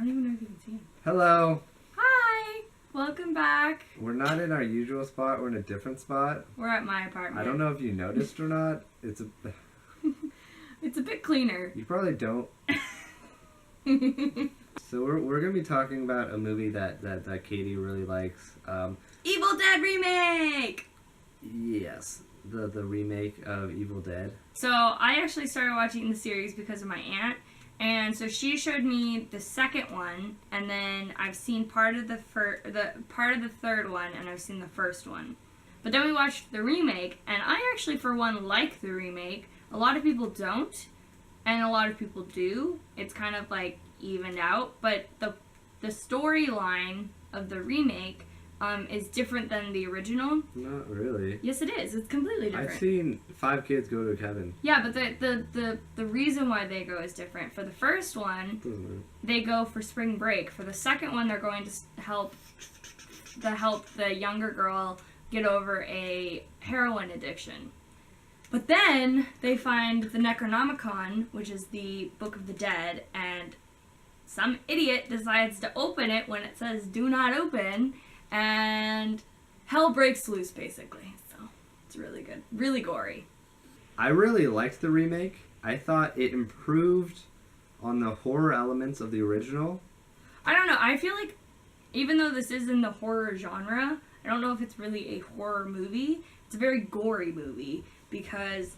don't even know if you can see him. Hello. Hi! Welcome back. We're not in our usual spot. We're in a different spot. We're at my apartment. I don't know if you noticed or not. It's a bit cleaner. You probably don't. So we're gonna be talking about a movie that Katie really likes. Evil Dead remake. Yes, the remake of Evil Dead. So I actually started watching the series because of my aunt, and so she showed me the second one, and then I've seen part of the third one, and I've seen the first one. But then we watched the remake, and I actually, for one, like the remake. A lot of people don't, and a lot of people do. It's kind of like evened out, but the storyline of the remake is different than the original. Not really. Yes, it is. It's completely different. I've seen 5 kids go to heaven. Yeah, but the reason why they go is different. For the first one, they go for spring break. For the second one, they're going to help the younger girl get over a heroin addiction. But then they find the Necronomicon, which is the Book of the Dead, and some idiot decides to open it when it says "Do not open," and hell breaks loose, basically. So it's really good, really gory. I really liked the remake. I thought it improved on the horror elements of the original. I don't know. I feel like even though this is in the horror genre, I don't know if it's really a horror movie. It's a very gory movie because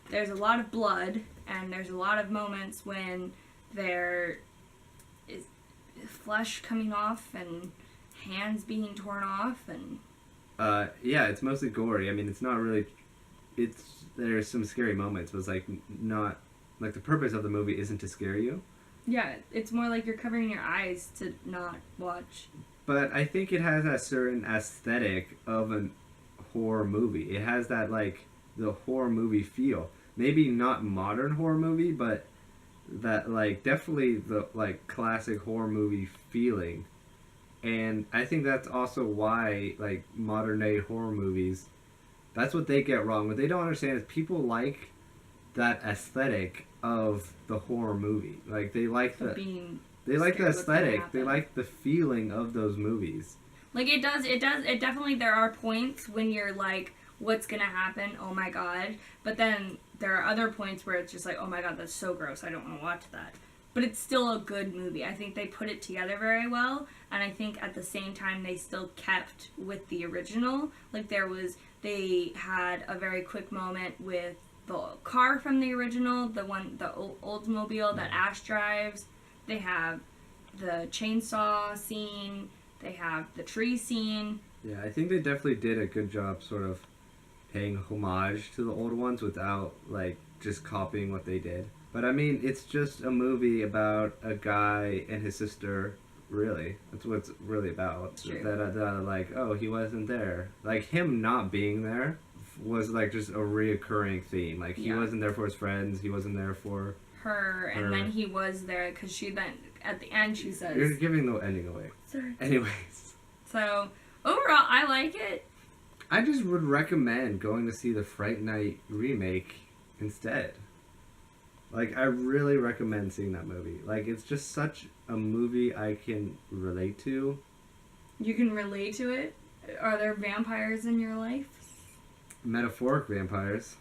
there's a lot of blood and there's a lot of moments when there is flesh coming off and hands being torn off and... yeah, it's mostly gory. I mean, it's not really... There's some scary moments, but it's like not... Like, the purpose of the movie isn't to scare you. Yeah, it's more like you're covering your eyes to not watch. But I think it has a certain aesthetic of a horror movie. It has that, like, the horror movie feel. Maybe not modern horror movie, but that, like, definitely the, like, classic horror movie feeling. And I think that's also why, like, modern day horror movies, that's what they get wrong. What they don't understand is people like that aesthetic of the horror movie. Like, they like the aesthetic. They like the feeling of those movies. Like, it definitely, there are points when you're like, what's gonna happen? Oh my god. But then there are other points where it's just like, oh my god, that's so gross. I don't want to watch that. But it's still a good movie. I think they put it together very well, and I think at the same time they still kept with the original. Like, they had a very quick moment with the car from the original, the Oldsmobile that Ash drives. They have the chainsaw scene. They have the tree scene. Yeah, I think they definitely did a good job sort of paying homage to the old ones without, like, just copying what they did. But, I mean, it's just a movie about a guy and his sister, really. That's what it's really about. True. That like, oh, he wasn't there. Like, him not being there was, like, just a reoccurring theme. Like, he wasn't there for his friends. He wasn't there for her. And then he was there because she then, at the end, she says... You're giving the ending away. Sorry. Anyways. So, overall, I like it. I just would recommend going to see the Fright Night remake instead. Like, I really recommend seeing that movie. Like, it's just such a movie I can relate to. You can relate to it? Are there vampires in your life? Metaphoric vampires.